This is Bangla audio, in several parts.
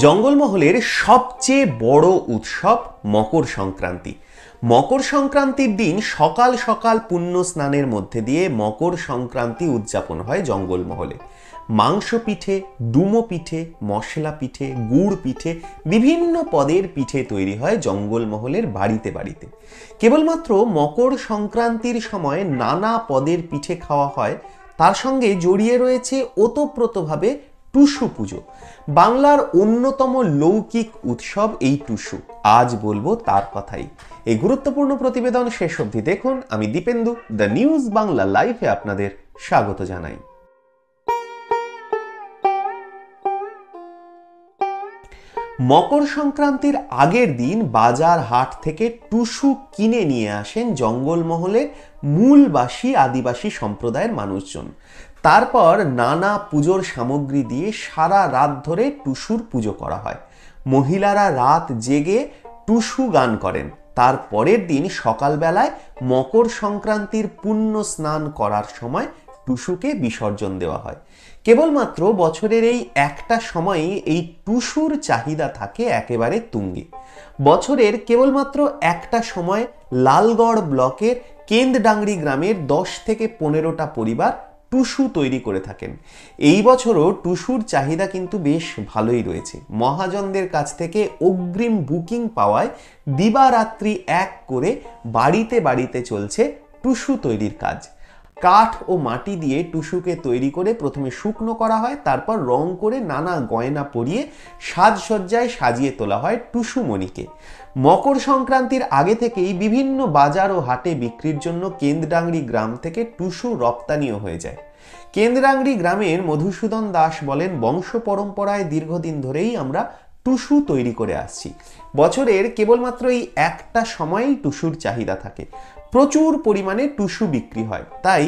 জঙ্গলমহলের সবচেয়ে বড় উৎসব মকর সংক্রান্তি। মকর সংক্রান্তির দিন সকাল সকাল পুণ্য স্নানের মধ্যে দিয়ে মকর সংক্রান্তি উদযাপন হয় জঙ্গলমহলে। মাংস পিঠে, ডুমো পিঠে, মশলা পিঠে, গুড় পিঠে, বিভিন্ন পদের পিঠে তৈরি হয় জঙ্গলমহলের বাড়িতে বাড়িতে। কেবলমাত্র মকর সংক্রান্তির সময় নানা পদের পিঠে খাওয়া হয়, তার সঙ্গে জড়িয়ে রয়েছে ওতপ্রোতভাবে টুসু পুজো। বাংলার অন্যতম লৌকিক উৎসব এই টুসু। আজ বলবো তার কথাই। এই গুরুত্বপূর্ণ প্রতিবেদন শেষ অবধি দেখুন। আমি দীপেন্দু, দ্য নিউজ বাংলা লাইভে আপনাদের স্বাগত জানাই। মকর সংক্রান্তির আগের দিন বাজার হাট থেকে টুসু কিনে নিয়ে আসেন জঙ্গলমহলের মূলবাসী আদিবাসী সম্প্রদায়ের মানুষজন। তারপর নানা পুজোর সামগ্রী দিয়ে সারা রাত ধরে টুসুর পুজো করা হয়। মহিলারা রাত জেগে টুসু গান করেন। তার পরের দিন সকালবেলায় মকর সংক্রান্তির পুণ্য স্নান করার সময় টুসুকে বিসর্জন দেওয়া হয়। কেবলমাত্র বছরের এই একটা সময়ই এই টুসুর চাহিদা থাকে একেবারে তুঙ্গে। বছরের কেবলমাত্র একটা সময় লালগড় ব্লকের কেন্দডাংরি গ্রামের 10 থেকে 15টা পরিবার টুসু তৈরি করে থাকেন। এই বছরও টুসুর চাহিদা কিন্তু বেশ ভালোই রয়েছে। মহাজনদের কাছ থেকে অগ্রিম বুকিং পাওয়ায় দিবারাত্রি এক করে বাড়িতে বাড়িতে চলছে টুসু তৈরির কাজ। কাঠ ও মাটি দিয়ে টুসুকে তৈরি করে প্রথমে শুকনো করা হয়, তারপর রং করে নানা গয়না পরিয়ে সাজসজ্জায় সাজিয়ে তোলা হয় টুসুমণিকে। মকর সংক্রান্তির আগে থেকেই বিভিন্ন বাজার ও হাটে বিক্রির জন্য কেন্দডাংরি গ্রাম থেকে টুসু রপ্তানিও হয়ে যায়। কেন্দডাংরি গ্রামের মধুসূদন দাস বলেন, বংশ পরম্পরায় দীর্ঘদিন ধরেই আমরা টুসু তৈরি করে আসছি। বছরের কেবলমাত্র এই একটা সময়েই টুসুর চাহিদা থাকে। প্রচুর পরিমাণে টুসু বিক্রি হয়, তাই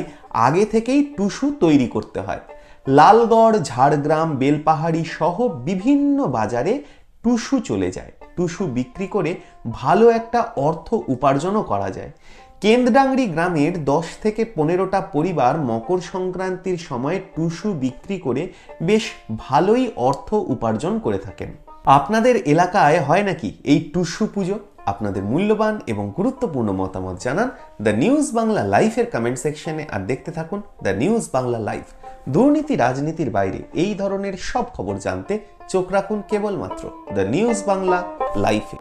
আগে থেকেই টুসু তৈরি করতে হয়। লালগড়, ঝাড়গ্রাম, বেলপাহাড়ি সহ বিভিন্ন বাজারে টুসু চলে যায়। টুসু বিক্রি করে ভালো একটা অর্থ উপার্জনও করা যায়। কেন্দডাংরি গ্রামের 10 থেকে 15টা পরিবার মকর সংক্রান্তির সময় টুসু বিক্রি করে বেশ ভালোই অর্থ উপার্জন করে থাকেন। আপনাদের এলাকায় হয় নাকি এই টুসু পুজো? আপনাদের মূল্যবান এবং গুরুত্বপূর্ণ মতামত জানান দ্য নিউজ বাংলা লাইভের কমেন্ট সেকশনে। আর দেখতে থাকুন দ্য নিউজ বাংলা লাইভ। দুর্নীতি রাজনীতির বাইরে এই ধরনের সব খবর জানতে চোখ রাখুন কেবলমাত্র দ্য নিউজ বাংলা লাইভে।